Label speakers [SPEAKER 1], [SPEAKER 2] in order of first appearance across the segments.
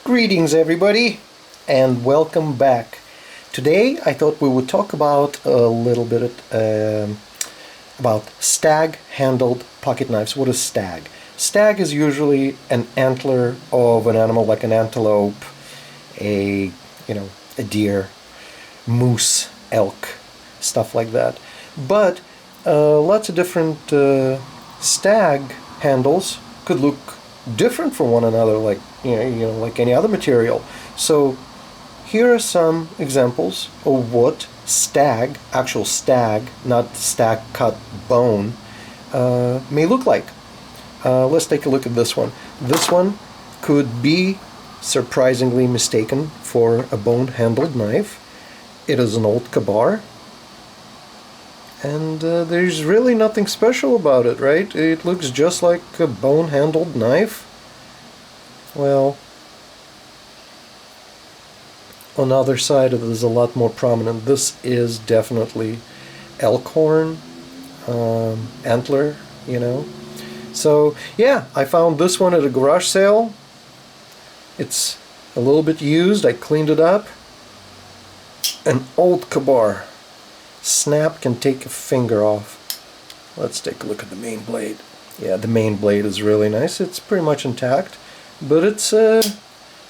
[SPEAKER 1] Greetings everybody and welcome back. Today I thought we would talk about a little bit about stag handled pocket knives. What is stag? Stag is usually an antler of an animal like an antelope, a deer, moose, elk, stuff like that. But lots of different stag handles could look different from one another, like like any other material. So here are some examples of what stag, actual stag, not stag cut bone, may look like. Let's take a look at this one. This one could be surprisingly mistaken for a bone-handled knife. It is an old Kabar, and there's really nothing special about it, right? It looks just like a bone-handled knife. Well, on the other side it is a lot more prominent. This is definitely elk horn, antler, So yeah, I found this one at a garage sale. It's a little bit used. I cleaned it up. An old Kabar. Snap can take a finger off. Let's take a look at the main blade. Yeah, the main blade is really nice. It's pretty much intact, but it's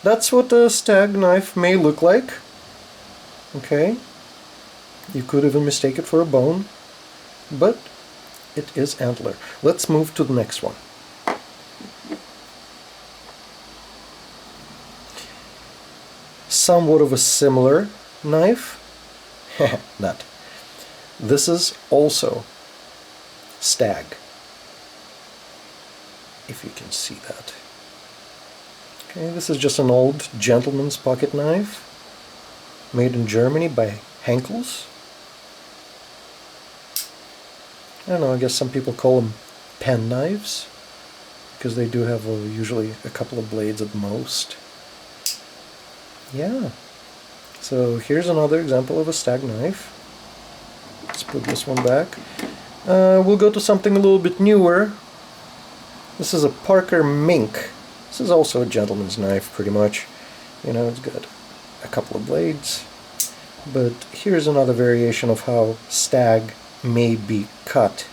[SPEAKER 1] that's what a stag knife may look like. Okay, you could even mistake it for a bone, but it is antler. Let's move to the next one. Somewhat of a similar knife. Not. This is also stag, if you can see that. Okay, this is just an old gentleman's pocket knife made in Germany by Henkel's. I don't know, I guess some people call them pen knives because they do have usually a couple of blades at most. Yeah, so here's another example of a stag knife. Let's put this one back. We'll go to something a little bit newer. This is a Parker Mink. This is also a gentleman's knife, pretty much. It's got a couple of blades. But here's another variation of how stag may be cut.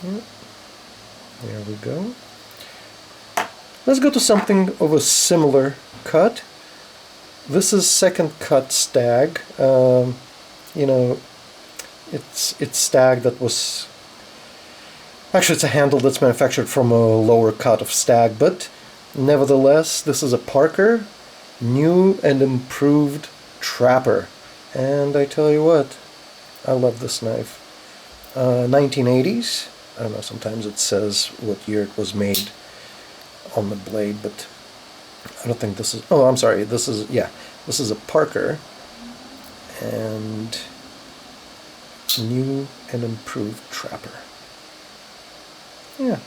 [SPEAKER 1] There we go. Let's go to something of a similar cut. This is second cut stag. It's stag that was... Actually, it's a handle that's manufactured from a lower cut of stag, but nevertheless, this is a Parker new and improved trapper. And I tell you what, I love this knife. 1980s. I don't know, sometimes it says what year it was made on the blade, but I don't think this is... Oh, I'm sorry, this is a Parker and new and improved trapper. Yeah,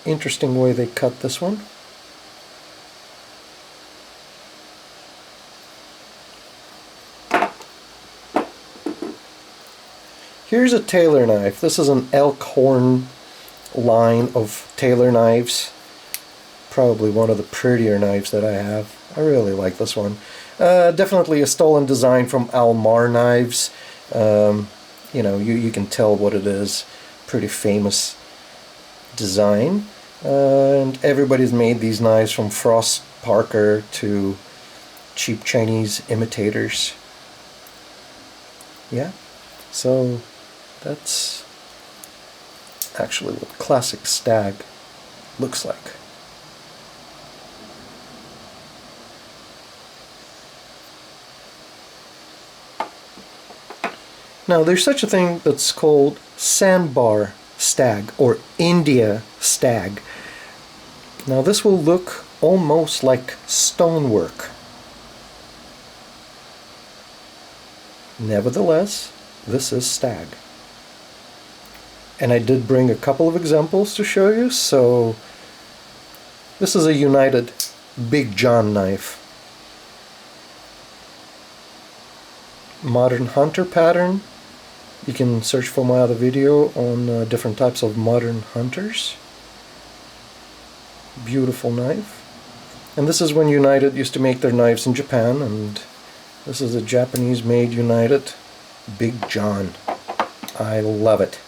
[SPEAKER 1] interesting way they cut this one. Here's a tailor knife. This is an elk horn line of tailor knives. Probably one of the prettier knives that I have. I really like this one. Definitely a stolen design from Almar Knives. You can tell what it is. Pretty famous design. And everybody's made these knives, from Frost Parker to cheap Chinese imitators. Yeah, so that's actually what classic stag looks like. Now, there's such a thing that's called sandbar stag or India stag. Now, this will look almost like stonework. Nevertheless, this is stag. And I did bring a couple of examples to show you. So, this is a United Big John knife. Modern hunter pattern. You can search for my other video on different types of modern hunters. Beautiful knife. And this is when United used to make their knives in Japan, and this is a Japanese-made United Big John. I love it.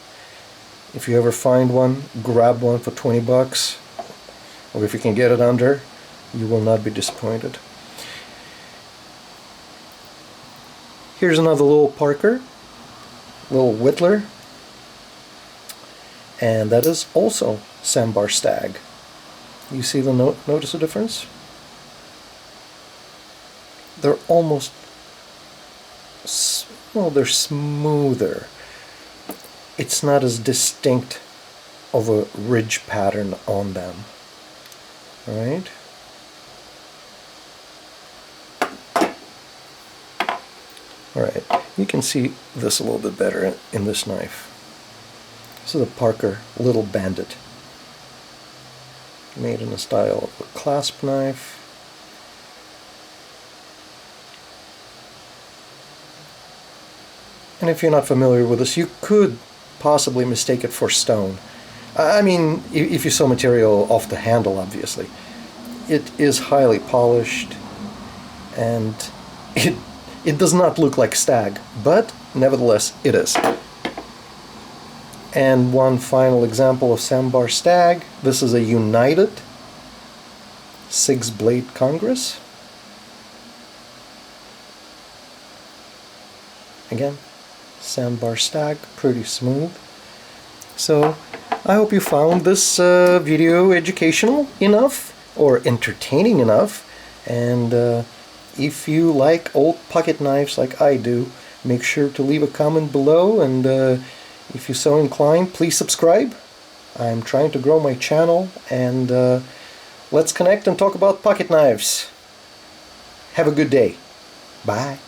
[SPEAKER 1] If you ever find one, grab one for 20 bucks, or if you can get it under, you will not be disappointed. Here's another little Parker, little Whittler, and that is also Sandbar Stag. You see the notice the difference? They're almost, well, they're smoother. It's not as distinct of a ridge pattern on them. Alright? Alright, you can see this a little bit better in this knife. This is a Parker Little Bandit, made in the style of a clasp knife. And if you're not familiar with this, you could possibly mistake it for stone. I mean, if you saw material off the handle, obviously. It is highly polished, and it does not look like stag, but nevertheless it is. And one final example of Sandbar Stag. This is a United 6-blade Congress. Again, Sandbar Stag, pretty smooth. So I hope you found this video educational enough or entertaining enough, and if you like old pocket knives like I do, make sure to leave a comment below, and if you're so inclined, please subscribe. I'm trying to grow my channel, and let's connect and talk about pocket knives. Have a good day. Bye.